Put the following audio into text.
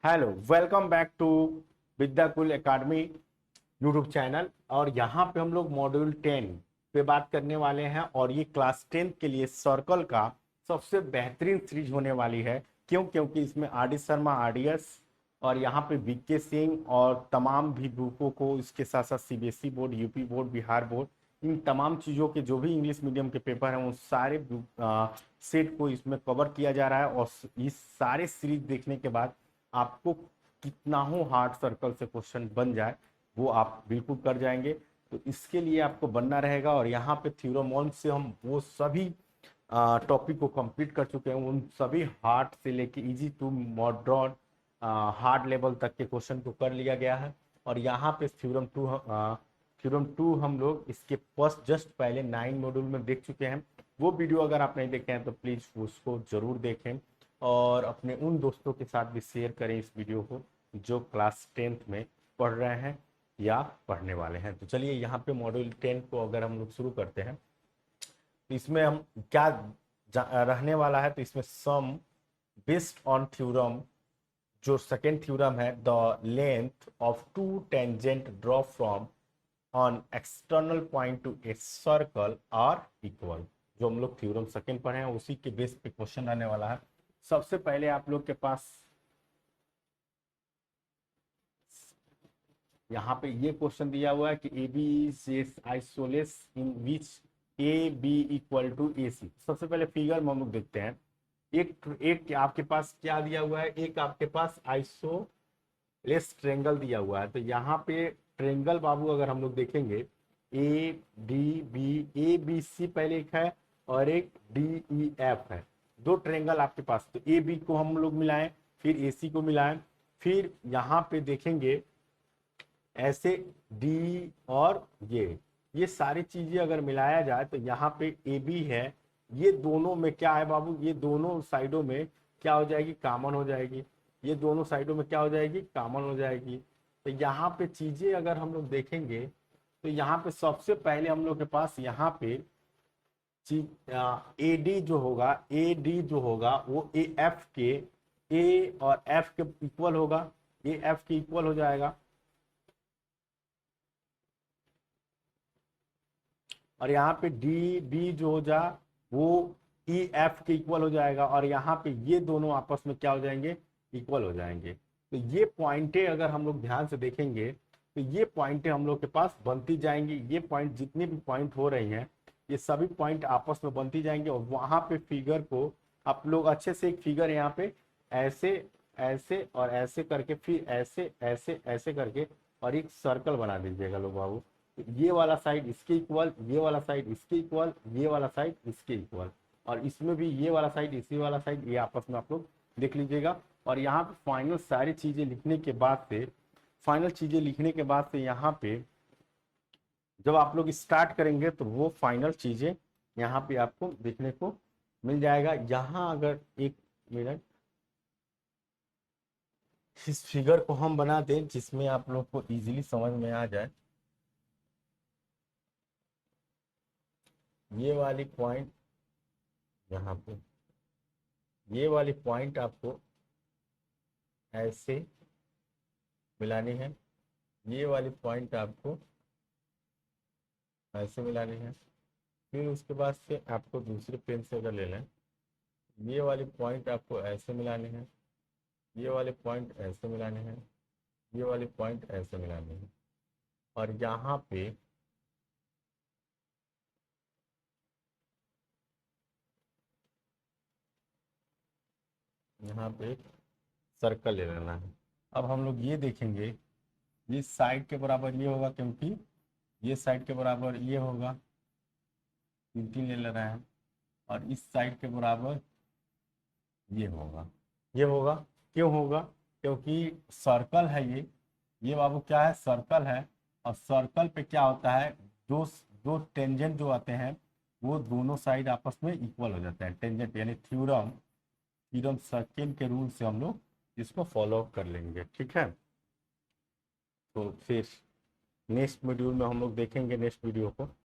Hello, welcome back to Vidyakul academy YouTube channel. और यहाँ पे हम लोग मॉड्यूल 10 पे बात करने वाले हैं और ये क्लास 10 के लिए सर्कल का सबसे बेहतरीन सीरीज होने वाली है। क्योंकि इसमें आर डी शर्मा आरडीएस और यहाँ पे वीके सिंह और तमाम भी ग्रुपों को, इसके साथ साथ CBSE board, UP board, Bihar board, इन तमाम चीज़ों के जो भी इंग्लिश मीडियम के पेपर हैं वो सारे सेट को इसमें कवर किया जा रहा है। और इस सारे सीरीज देखने के बाद आपको कितना हो हार्ड सर्कल से क्वेश्चन बन जाए वो आप बिल्कुल कर जाएंगे। तो इसके लिए आपको बनना रहेगा। और यहाँ पे थ्योरम वन से हम वो सभी टॉपिक को कंप्लीट कर चुके हैं, उन सभी हार्ड से लेके easy to modern hard level तक के क्वेश्चन को कर लिया गया है। और यहाँ पे थ्योरम टू हम लोग इसके फर्स्ट जस्ट पहले 9 मॉड्यूल में देख चुके हैं। वो वीडियो अगर आप नहीं देखे हैं तो प्लीज उसको जरूर देखें और अपने उन दोस्तों के साथ भी शेयर करें इस वीडियो को जो क्लास 10th में पढ़ रहे हैं या पढ़ने वाले हैं। तो चलिए यहाँ पे मॉड्यूल 10 को अगर हम लोग शुरू करते हैं तो इसमें हम क्या रहने वाला है। तो इसमें सम बेस्ड ऑन थ्योरम, जो सेकेंड थ्योरम है, the length of two tangent draw from on external point to a circle are equal. जो हम लोग थ्योरम सेकेंड पढ़े हैं उसी के बेस पे क्वेश्चन आने वाला है। सबसे पहले आप लोग के पास यहाँ पे ये क्वेश्चन दिया हुआ है कि A B is isosceles in which A B equal to A C. सबसे पहले फिगर में हम लोग देखते हैं। एक एक आपके पास क्या दिया हुआ है, एक आपके पास आइसोलेस ट्रेंगल दिया हुआ है। तो यहाँ पे ट्रेंगल बाबू अगर हम लोग देखेंगे A D B, A B C पहले एक है और एक डी ई एफ है। दो ट्रेंगल आपके पास। तो ए बी को हम लोग मिलाएं, फिर ए सी को मिलाएं, फिर यहाँ पे देखेंगे ऐसे डी और ये सारी चीजें अगर मिलाया जाए तो यहाँ पे ए बी है। ये दोनों में क्या है बाबू, ये दोनों साइडों में क्या हो जाएगी, कॉमन हो जाएगी। ये दोनों साइडों में क्या हो जाएगी, कॉमन हो जाएगी। तो यहाँ पे चीजें अगर हम लोग देखेंगे तो यहाँ पे सबसे पहले हम लोग के पास यहाँ पे ए डी जो होगा, ए डी जो होगा वो ए एफ के, ए और एफ के इक्वल होगा, ए एफ के इक्वल हो जाएगा। और यहाँ पे डी डी जो हो जा वो ई एफ के इक्वल हो जाएगा। और यहाँ पे ये दोनों आपस में क्या हो जाएंगे, इक्वल हो जाएंगे। तो ये पॉइंटें अगर हम लोग ध्यान से देखेंगे तो ये पॉइंटें हम लोग के पास बनती जाएंगी। ये पॉइंट जितने भी पॉइंट हो रही हैं ये सभी पॉइंट आपस में बनती जाएंगे। और वहां पे फिगर को आप लोग अच्छे से, एक फिगर यहाँ पे ऐसे ऐसे और ऐसे करके, फिर ऐसे ऐसे ऐसे करके और एक सर्कल बना दीजिएगा लोग बाबू। ये वाला साइड इसके इक्वल, ये वाला साइड इसके इक्वल, ये वाला साइड इसके इक्वल। और इसमें भी ये वाला साइड इसी वाला साइड, ये आपस में आप लोग देख लीजिएगा। और यहाँ पे फाइनल सारी चीजें लिखने के बाद से, यहाँ पे जब आप लोग स्टार्ट करेंगे तो वो फाइनल चीजें यहाँ पे आपको देखने को मिल जाएगा। यहाँ अगर एक मिनट इस फिगर को हम बना दें जिसमें आप लोग को इजीली समझ में आ जाए। ये वाली पॉइंट यहाँ पे, ये वाली पॉइंट आपको ऐसे मिलानी है, ये वाली पॉइंट आपको ऐसे मिलानी है। फिर उसके बाद से आपको दूसरे पेन से अगर ले लें, ये वाली पॉइंट आपको ऐसे मिलानी है, ये वाले पॉइंट ऐसे मिलाने हैं, ये वाली पॉइंट ऐसे मिलानी है। और यहाँ पे एक सर्कल ले लेना है। अब हम लोग ये देखेंगे, ये साइड के बराबर ये होगा क्योंकि ये साइड के बराबर ये होगा, तीन तीन ले रहे हैं। और इस साइड के बराबर ये होगा, ये होगा। क्यों होगा, क्योंकि सर्कल है ये बाबू क्या है, सर्कल है। और सर्कल पे क्या होता है, दो दो टेंजेंट जो आते हैं वो दोनों साइड आपस में इक्वल हो जाते हैं। टेंजेंट यानी थ्योरम थ्योरम सेकंड के रूल से हम लोग इसको फॉलो कर लेंगे, ठीक है। तो फिर नेक्स्ट मॉड्यूल में हम लोग देखेंगे नेक्स्ट वीडियो को।